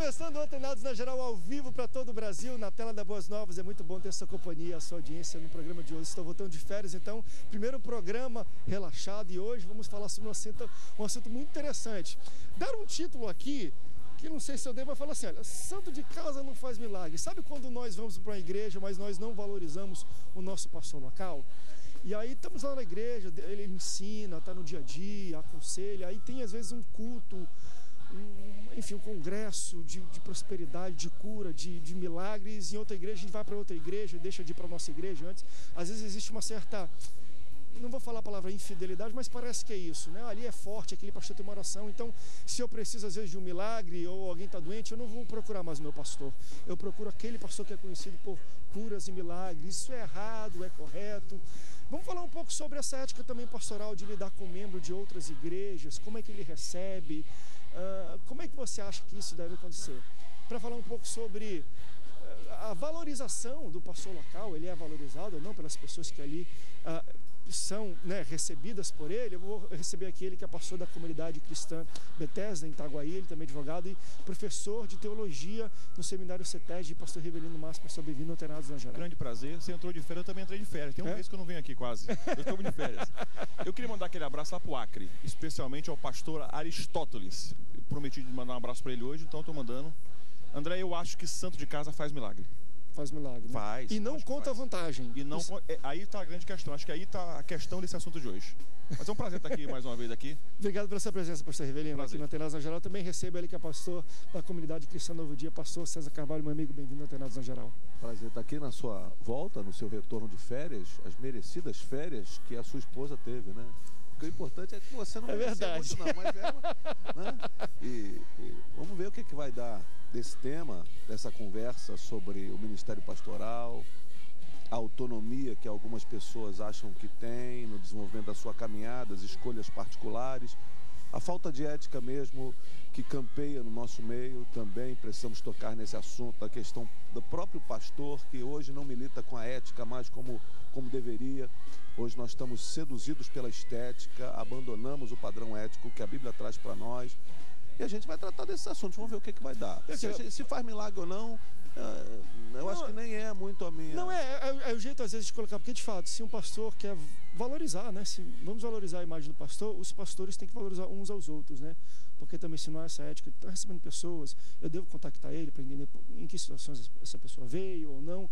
começando o Antenados na Geral ao vivo para todo o Brasil, na tela da Boas Novas. É muito bom ter sua companhia, a sua audiência no programa de hoje. Estou voltando de férias, então, primeiro programa relaxado, e hoje vamos falar sobre um assunto muito interessante. Dar um título aqui, que não sei se eu devo, mas falar assim, olha, santo de casa não faz milagre. Sabe quando nós vamos para uma igreja, mas nós não valorizamos o nosso pastor local? E aí estamos lá na igreja, ele ensina, está no dia a dia, aconselha, aí tem às vezes um culto, enfim, um congresso de prosperidade, de cura, de milagres. Em outra igreja, a gente vai para outra igreja, deixa de ir para a nossa igreja antes. Às vezes existe uma certa, não vou falar a palavra infidelidade, mas parece que é isso, né? Ali é forte, aquele pastor tem uma oração, então se eu preciso às vezes de um milagre ou alguém está doente, eu não vou procurar mais o meu pastor, eu procuro aquele pastor que é conhecido por curas e milagres. Isso é errado, é correto? Vamos falar um pouco sobre essa ética também pastoral de lidar com membro de outras igrejas, como é que ele recebe, como é que você acha que isso deve acontecer? Para falar um pouco sobre a valorização do pastor local, ele é valorizado ou não pelas pessoas que ali são, né, recebidas por ele. Eu vou receber aqui ele que é pastor da comunidade cristã Bethesda em Itaguaí, ele também é advogado e professor de teologia no seminário CETES, pastor Rivelino Márcio, pastor bem-vindo ao Antenados na Geral. Grande prazer, você entrou de férias, eu também entrei de férias, tem um mês que eu não venho aqui quase, eu estou de férias. Eu queria mandar aquele abraço lá pro Acre, especialmente ao pastor Aristóteles, eu prometi de mandar um abraço para ele hoje, então estou mandando. André, eu acho que santo de casa faz milagre. Faz milagre, né? Faz. E não conta a vantagem. E não, aí está a grande questão. Acho que aí está a questão desse assunto de hoje. Mas é um prazer estar aqui mais uma vez aqui. Obrigado pela sua presença, pastor Rivelino, aqui no Antenados na Geral. Também recebo ele que é pastor da comunidade cristã Novo Dia, pastor César Carvalho, meu amigo, bem-vindo ao Antenados na Geral. Prazer estar aqui na sua volta, no seu retorno de férias, as merecidas férias que a sua esposa teve, né? Porque o importante é que você não mereceu muito não, mas ela, né? E vamos ver o que vai dar desse tema, dessa conversa sobre o ministério pastoral, a autonomia que algumas pessoas acham que tem no desenvolvimento da sua caminhada, as escolhas particulares, a falta de ética mesmo que campeia no nosso meio. Também precisamos tocar nesse assunto, a questão do próprio pastor, que hoje não milita com a ética mais como deveria. Hoje nós estamos seduzidos pela estética, abandonamos o padrão ético que a Bíblia traz para nós. E a gente vai tratar desses assuntos, vamos ver o que vai dar. Se faz milagre ou não, eu acho que nem é muito a minha... Não, é o jeito às vezes de colocar, porque de fato, se um pastor quer valorizar, né? Se vamos valorizar a imagem do pastor, os pastores têm que valorizar uns aos outros, né? Porque também se não é essa ética, está recebendo pessoas, eu devo contactar ele para entender em que situações essa pessoa veio ou não,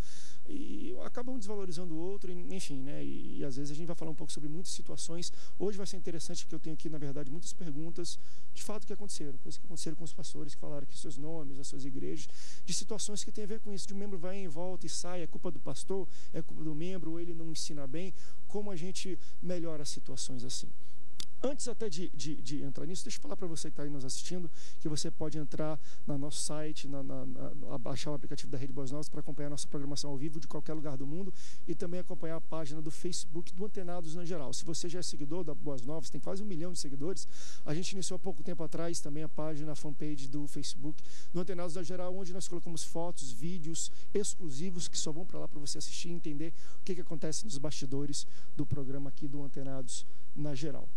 e acabam desvalorizando o outro, enfim, né? E às vezes a gente vai falar um pouco sobre muitas situações. Hoje vai ser interessante porque eu tenho aqui, na verdade, muitas perguntas de fato que aconteceram, coisas que aconteceram com os pastores que falaram aqui seus nomes, as suas igrejas, de situações que tem a ver com isso, de um membro vai em volta e sai, é culpa do pastor, é culpa do membro, ou ele não ensina bem, como a gente melhora situações assim. Antes até de entrar nisso, deixa eu falar para você que está aí nos assistindo, que você pode entrar no nosso site, baixar o aplicativo da Rede Boas Novas para acompanhar a nossa programação ao vivo de qualquer lugar do mundo e também acompanhar a página do Facebook do Antenados na Geral. Se você já é seguidor da Boas Novas, tem quase 1 milhão de seguidores, a gente iniciou há pouco tempo atrás também a página, a fanpage do Facebook do Antenados na Geral, onde nós colocamos fotos, vídeos exclusivos que só vão para lá para você assistir e entender o que acontece nos bastidores do programa aqui do Antenados na Geral.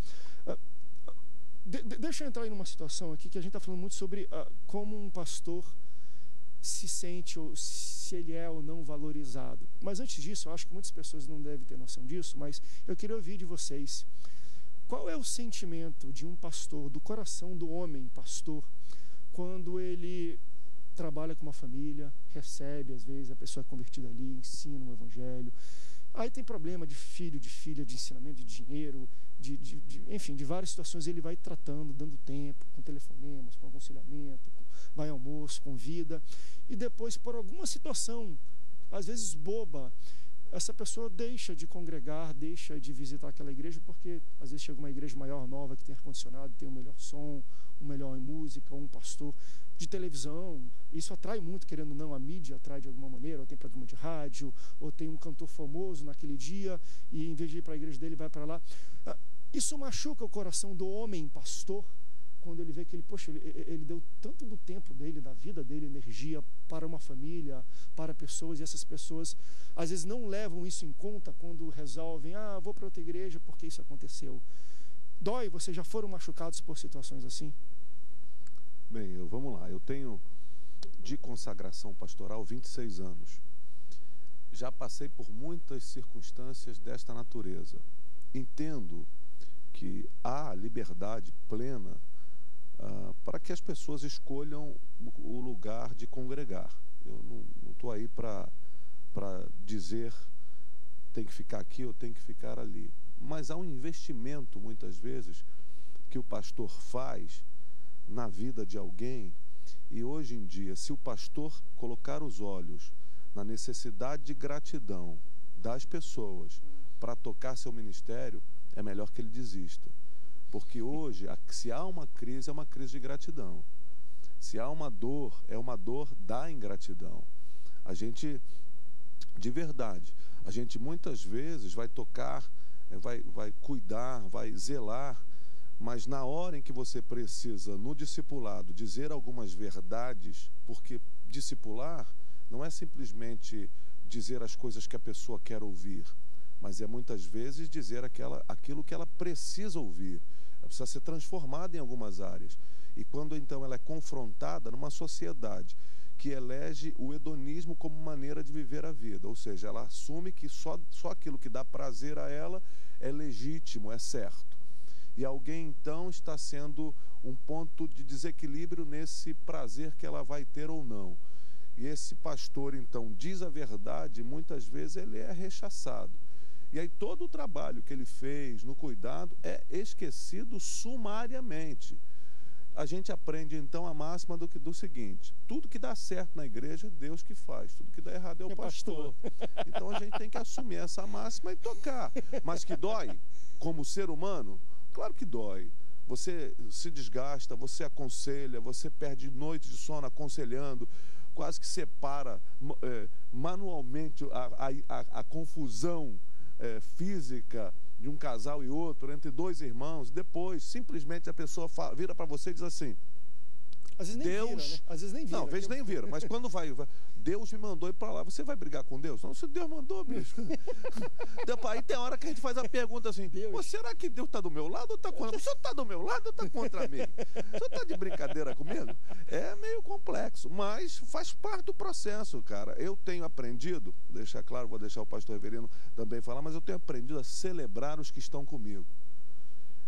Deixa eu entrar em uma situação aqui que a gente está falando muito sobre como um pastor se sente ou se ele é ou não valorizado. Mas antes disso, eu acho que muitas pessoas não devem ter noção disso, mas eu queria ouvir de vocês. Qual é o sentimento de um pastor, do coração do homem pastor, quando ele trabalha com uma família, recebe, às vezes, a pessoa é convertida ali, ensina um evangelho. Aí tem problema de filho, de filha, de ensinamento, de dinheiro, enfim, de várias situações ele vai tratando, dando tempo, com telefonemas, com aconselhamento, vai ao almoço, convida. E depois, por alguma situação, às vezes boba, essa pessoa deixa de congregar, deixa de visitar aquela igreja, porque às vezes chega uma igreja maior, nova, que tem ar-condicionado, tem um melhor som, um melhor música, um pastor de televisão. Isso atrai muito, querendo ou não, a mídia atrai de alguma maneira, ou tem programa de rádio, ou tem um cantor famoso naquele dia, e em vez de ir para a igreja dele, vai para lá. Isso machuca o coração do homem pastor, quando ele vê que ele deu tanto do tempo dele, da vida dele, energia para uma família, para pessoas, e essas pessoas às vezes não levam isso em conta quando resolvem, vou para outra igreja porque isso aconteceu. Dói? Vocês já foram machucados por situações assim? Bem, vamos lá, eu tenho de consagração pastoral 26 anos. Já passei por muitas circunstâncias desta natureza. Entendo que há liberdade plena para que as pessoas escolham o lugar de congregar. Eu não estou aí para dizer tem que ficar aqui ou tem que ficar ali. Mas há um investimento, muitas vezes, que o pastor faz na vida de alguém. E hoje em dia, se o pastor colocar os olhos na necessidade de gratidão das pessoas para tocar seu ministério, é melhor que ele desista. Porque hoje, se há uma crise, é uma crise de gratidão. Se há uma dor, é uma dor da ingratidão. A gente, de verdade, a gente muitas vezes vai tocar, vai cuidar, vai zelar, mas na hora em que você precisa, no discipulado, dizer algumas verdades, porque discipular não é simplesmente dizer as coisas que a pessoa quer ouvir, mas é muitas vezes dizer aquilo que ela precisa ouvir. Ela precisa ser transformada em algumas áreas. E quando então ela é confrontada numa sociedade que elege o hedonismo como maneira de viver a vida, ou seja, ela assume que só aquilo que dá prazer a ela é legítimo, é certo. E alguém então está sendo um ponto de desequilíbrio nesse prazer que ela vai ter ou não. E esse pastor então diz a verdade, muitas vezes ele é rechaçado. E aí todo o trabalho que ele fez no cuidado é esquecido sumariamente. A gente aprende então a máxima do seguinte: tudo que dá certo na igreja é Deus que faz, tudo que dá errado é o pastor. Então a gente tem que assumir essa máxima e tocar. Mas que dói como ser humano? Claro que dói. Você se desgasta, você aconselha, você perde noites de sono aconselhando, quase que separa manualmente a confusão física de um casal e outro, entre dois irmãos. Depois, simplesmente a pessoa vira para você e diz assim: às vezes nem Deus... vira, né? Às vezes nem vira. Não, às vezes nem vira, mas quando vai, Deus me mandou ir para lá. Você vai brigar com Deus? Não, se Deus mandou, bicho. Aí tem hora que a gente faz a pergunta assim: será que Deus está do meu lado ou está contra mim? O senhor está do meu lado ou está contra mim? O senhor está de brincadeira comigo? É meio complexo, mas faz parte do processo, cara. Eu tenho aprendido, vou deixar claro, vou deixar o pastor Reverendo também falar, mas eu tenho aprendido a celebrar os que estão comigo.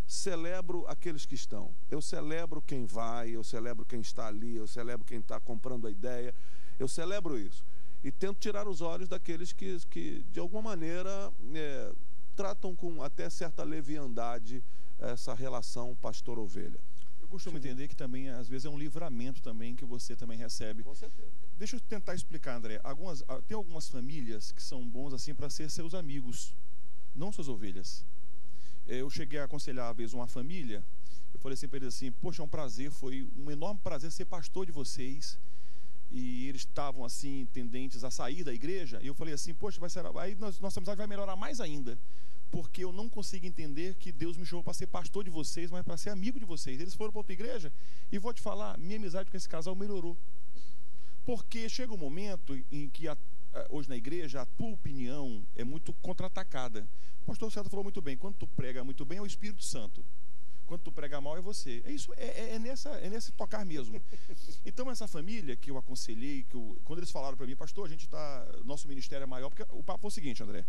Celebro aqueles que estão. Eu celebro quem vai, eu celebro quem está ali, eu celebro quem está comprando a ideia. Eu celebro isso. E tento tirar os olhos daqueles que de alguma maneira, tratam com até certa leviandade essa relação pastor-ovelha. Eu costumo entender que também, às vezes, é um livramento também que você também recebe. Com certeza. Deixa eu tentar explicar, André. Tem algumas famílias que são bons assim para ser seus amigos, não suas ovelhas. Eu cheguei a aconselhar uma vez uma família. Eu falei assim para eles assim: poxa, é um prazer, foi um enorme prazer ser pastor de vocês. E eles estavam assim, tendentes a sair da igreja. E eu falei assim: poxa, aí nossa amizade vai melhorar mais ainda, porque eu não consigo entender que Deus me chamou para ser pastor de vocês, mas para ser amigo de vocês. Eles foram para outra igreja e vou te falar, minha amizade com esse casal melhorou. Porque chega um momento em que hoje na igreja a tua opinião é muito contra-atacada. O pastor César falou muito bem: quando tu prega muito bem é o Espírito Santo, quando tu prega mal é você. É isso, é nesse tocar mesmo. Então essa família que eu aconselhei, quando eles falaram para mim: pastor, nosso ministério é maior, porque o papo foi o seguinte, André: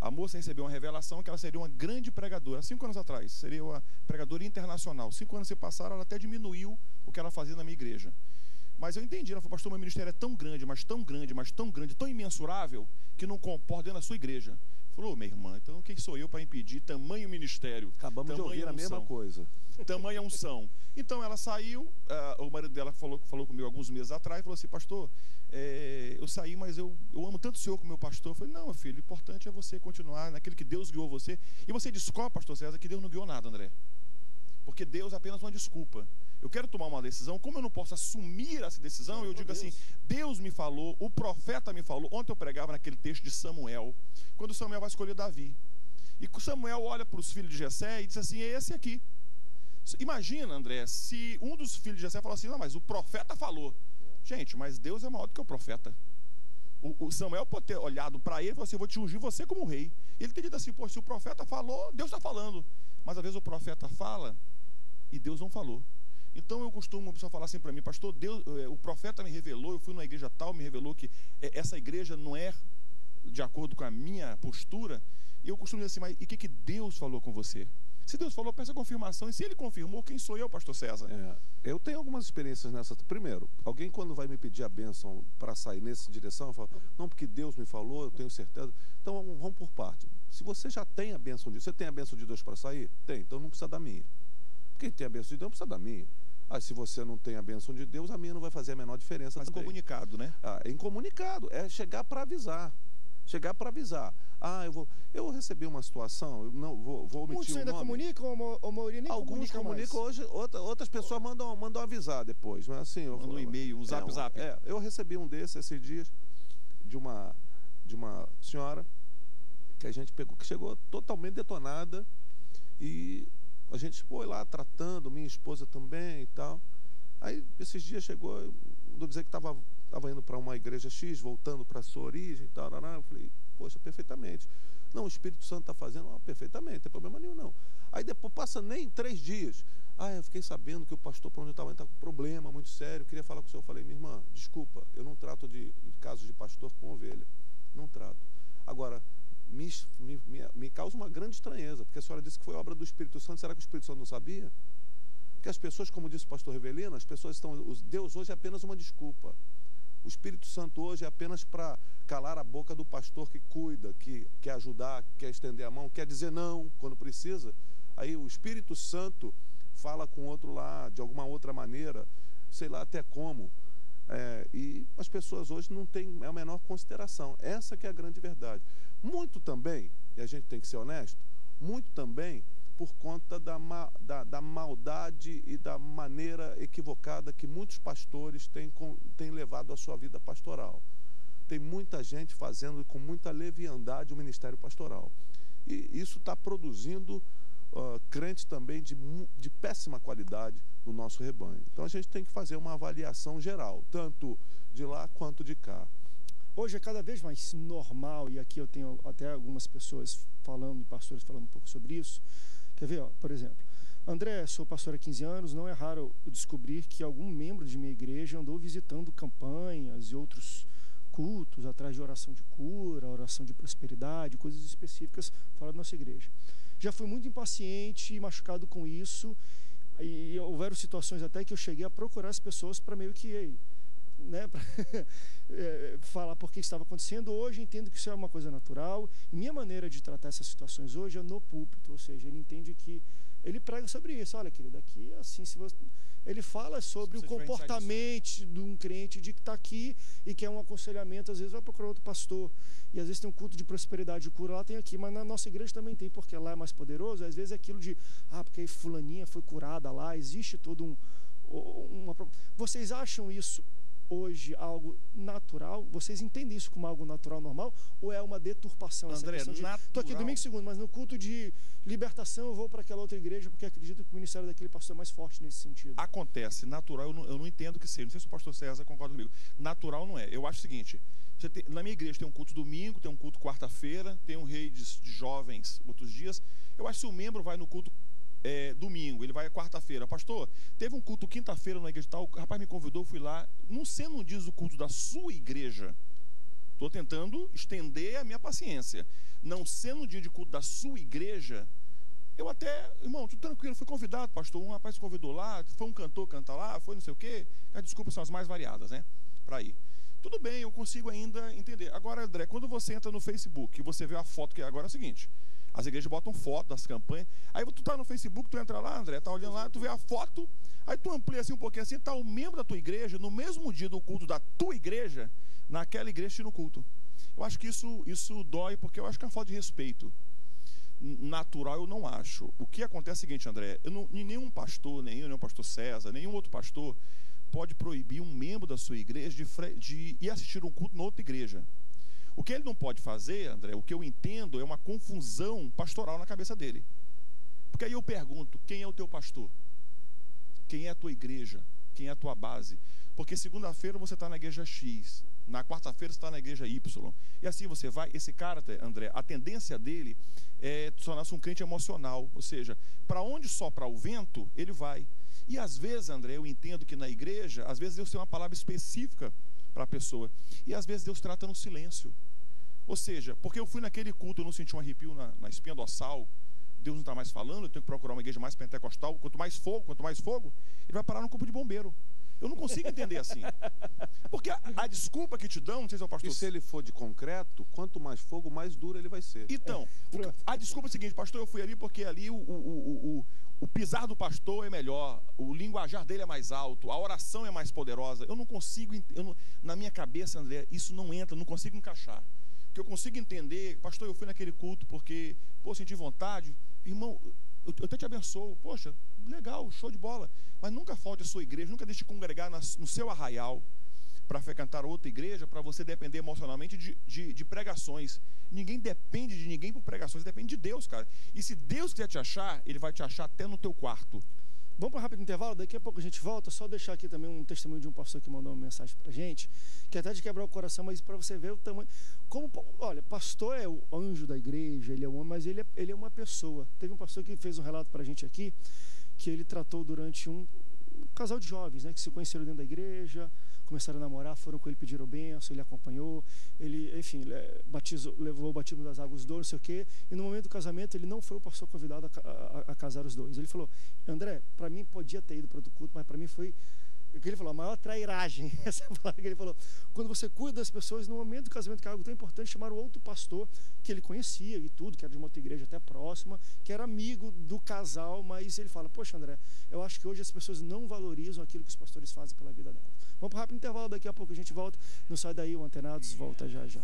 a moça recebeu uma revelação que ela seria uma grande pregadora, 5 anos atrás, seria uma pregadora internacional. 5 anos se passaram, ela até diminuiu o que ela fazia na minha igreja. Mas eu entendi, ela falou: pastor, meu ministério é tão grande, mas tão grande, mas tão grande, tão imensurável, que não comporta dentro da sua igreja. Falou: minha irmã, então quem sou eu para impedir tamanho ministério? Acabamos de ouvir a mesma coisa. Tamanha unção. Então ela saiu, o marido dela falou comigo alguns meses atrás, falou assim: pastor, eu saí, mas eu amo tanto o senhor como meu pastor. Eu falei: não, meu filho, o importante é você continuar naquele que Deus guiou você. E você descobre, pastor César, que Deus não guiou nada, André. Porque Deus é apenas uma desculpa. Eu quero tomar uma decisão, como eu não posso assumir essa decisão, eu digo assim: Deus me falou, o profeta me falou. Ontem eu pregava naquele texto de Samuel, quando Samuel vai escolher Davi. E Samuel olha para os filhos de Jessé e diz assim: é esse aqui. Imagina, André, se um dos filhos de Jessé falar assim: não, mas o profeta falou. Gente, mas Deus é maior do que o profeta. O Samuel pode ter olhado para ele e falou assim: eu vou te ungir você como rei. Ele ter dito assim: pô, se o profeta falou, Deus está falando. Mas às vezes o profeta fala e Deus não falou. Então eu costumo, a pessoa falar assim para mim, pastor, Deus, o profeta me revelou, eu fui numa igreja tal, me revelou que essa igreja não é de acordo com a minha postura. E eu costumo dizer assim, mas e o que Deus falou com você? Se Deus falou, peça confirmação. E se Ele confirmou, quem sou eu, pastor César? Eu tenho algumas experiências nessa. Primeiro, alguém quando vai me pedir a bênção para sair nessa direção, eu falo, não, porque Deus me falou, eu tenho certeza. Então vamos por parte. Se você já tem a bênção de Deus, você tem a bênção de Deus para sair? Tem, então não precisa da minha. Quem tem a bênção de Deus não precisa da minha. Se você não tem a bênção de Deus, a minha não vai fazer a menor diferença. Mas também. Incomunicado, né? É incomunicado, é chegar para avisar. Chegar para avisar. Eu recebi uma situação, eu não vou omitir o nome. Muitos ainda comunicam, ou a maioria nem Alguns comunicam hoje, outras pessoas mandam avisar depois. Mas assim, mandam um e-mail, um zap. Eu recebi um desses esses dias de uma senhora que a gente pegou, que chegou totalmente detonada, e a gente foi lá tratando, minha esposa também e tal. Aí esses dias chegou, eu dizer que estava indo para uma igreja X, voltando para a sua origem e tal. Eu falei, poxa, perfeitamente. Não, o Espírito Santo está fazendo, perfeitamente, não tem problema nenhum não. Aí depois passa nem 3 dias. Eu fiquei sabendo que o pastor para onde eu estava está com um problema muito sério, queria falar com o senhor. Eu falei, minha irmã, desculpa, eu não trato de casos de pastor com ovelha. Não trato. Agora, me causa uma grande estranheza, porque a senhora disse que foi obra do Espírito Santo. Será que o Espírito Santo não sabia? Porque as pessoas, como disse o pastor Rivelino, as pessoas estão... Deus hoje é apenas uma desculpa. O Espírito Santo hoje é apenas para calar a boca do pastor que cuida, que quer ajudar, que quer estender a mão, quer dizer não quando precisa. Aí o Espírito Santo fala com o outro lá, de alguma outra maneira, sei lá até como. E as pessoas hoje não têm a menor consideração. Essa que é a grande verdade. Muito também, e a gente tem que ser honesto, muito também por conta da maldade e da maneira equivocada que muitos pastores têm levado a sua vida pastoral. Tem muita gente fazendo com muita leviandade o ministério pastoral. E isso está produzindo crentes também de péssima qualidade no nosso rebanho. Então a gente tem que fazer uma avaliação geral, tanto de lá quanto de cá. Hoje é cada vez mais normal, e aqui eu tenho até algumas pessoas falando, e pastores falando um pouco sobre isso. Quer ver, por exemplo, André, sou pastor há 15 anos, não é raro eu descobrir que algum membro de minha igreja andou visitando campanhas e outros cultos atrás de oração de cura, oração de prosperidade, coisas específicas fora da nossa igreja. Já fui muito impaciente e machucado com isso, e houveram situações até que eu cheguei a procurar as pessoas para meio que... para falar por que estava acontecendo. Hoje entendo que isso é uma coisa natural, e minha maneira de tratar essas situações hoje é no púlpito, ou seja, ele entende que ele prega sobre isso. Olha, querido, aqui assim, ele fala sobre o comportamento de um crente de que está aqui e quer um aconselhamento, às vezes vai procurar outro pastor, e às vezes tem um culto de prosperidade e cura lá, tem aqui, mas na nossa igreja também tem, porque lá é mais poderoso. Às vezes é aquilo de, porque fulaninha foi curada lá, existe todo Vocês acham isso hoje algo natural? Vocês entendem isso como algo natural, normal? Ou é uma deturpação? André, estou aqui domingo e segundo, mas no culto de libertação eu vou para aquela outra igreja porque acredito que o ministério daquele pastor é mais forte nesse sentido. Acontece, natural, eu não entendo que seja. Não sei se o pastor César concorda comigo. Natural não é. Eu acho o seguinte, na minha igreja tem um culto domingo, tem um culto quarta-feira, tem um rei de jovens outros dias. Eu acho que se o membro vai no culto domingo, ele vai quarta-feira, pastor, teve um culto quinta-feira na igreja tal, o rapaz me convidou, eu fui lá, não sendo um dia do culto da sua igreja, estou tentando estender a minha paciência, não sendo um dia de culto da sua igreja, eu até, irmão, tudo tranquilo, fui convidado, pastor, um rapaz convidou lá, foi um cantor cantar lá, foi não sei o quê, as desculpas são as mais variadas, né, para ir. Tudo bem, eu consigo ainda entender. Agora, André, quando você entra no Facebook e você vê a foto, que agora é o seguinte, as igrejas botam foto das campanhas, aí tu tá no Facebook, tu entra lá, André, tá olhando lá, tu vê a foto, aí tu amplia assim um pouquinho assim, tá o membro da tua igreja, no mesmo dia do culto da tua igreja, naquela igreja no culto. Eu acho que isso dói, porque eu acho que é uma falta de respeito. Natural eu não acho. O que acontece é o seguinte, André, nenhum pastor, nenhum pastor César, nenhum outro pastor pode proibir um membro da sua igreja de ir assistir um culto na outra igreja. O que ele não pode fazer, André, o que eu entendo é uma confusão pastoral na cabeça dele. Porque aí eu pergunto, quem é o teu pastor? Quem é a tua igreja? Quem é a tua base? Porque segunda-feira você está na igreja X, na quarta-feira você está na igreja Y. E assim você vai, esse cara, André, a tendência dele é tornar-se um crente emocional. Ou seja, para onde sopra o vento, ele vai. E às vezes, André, eu entendo que na igreja, às vezes Deus tem uma palavra específica para a pessoa. E às vezes Deus trata no silêncio. Ou seja, porque eu fui naquele culto, eu não senti um arrepio na espinha dorsal, Deus não está mais falando, eu tenho que procurar uma igreja mais pentecostal, quanto mais fogo, ele vai parar no corpo de bombeiro. Eu não consigo entender assim. Porque a desculpa que te dão, não sei se é o pastor... E se ele for de concreto, quanto mais fogo, mais duro ele vai ser. Então, a desculpa é a seguinte, pastor, eu fui ali porque ali o pisar do pastor é melhor, o linguajar dele é mais alto, a oração é mais poderosa. Eu não consigo, na minha cabeça, André, isso não entra, não consigo encaixar. Porque eu consigo entender, pastor, eu fui naquele culto porque, pô, senti vontade, irmão, eu até te abençoo, poxa, legal, show de bola, mas nunca falte a sua igreja, nunca deixe de congregar no seu arraial para frequentar outra igreja, para você depender emocionalmente de pregações. Ninguém depende de ninguém por pregações, depende de Deus, cara. E se Deus quiser te achar, Ele vai te achar até no teu quarto. Vamos para um rápido intervalo, daqui a pouco a gente volta. Só deixar aqui também um testemunho de um pastor que mandou uma mensagem para a gente, que até de quebrar o coração, mas para você ver o tamanho. Olha, pastor é o anjo da igreja, ele é um homem, mas ele é uma pessoa. Teve um pastor que fez um relato para a gente aqui, que ele tratou durante um casal de jovens, né, que se conheceram dentro da igreja, começaram a namorar, foram com ele, pediram bênção, ele acompanhou, ele, enfim, levou o batismo das águas do, não sei o quê, e no momento do casamento ele não foi o pastor convidado a casar os dois. Ele falou, André, para mim podia ter ido para outro culto, mas para mim foi, o que ele falou, a maior trairagem, essa palavra que ele falou. Quando você cuida das pessoas, no momento do casamento, que é algo tão importante, chamaram outro pastor que ele conhecia e tudo, que era de uma outra igreja até próxima, que era amigo do casal, mas ele fala, poxa, André, eu acho que hoje as pessoas não valorizam aquilo que os pastores fazem pela vida delas. Vamos para um rápido intervalo, daqui a pouco a gente volta. Não sai daí, o Antenados volta já já.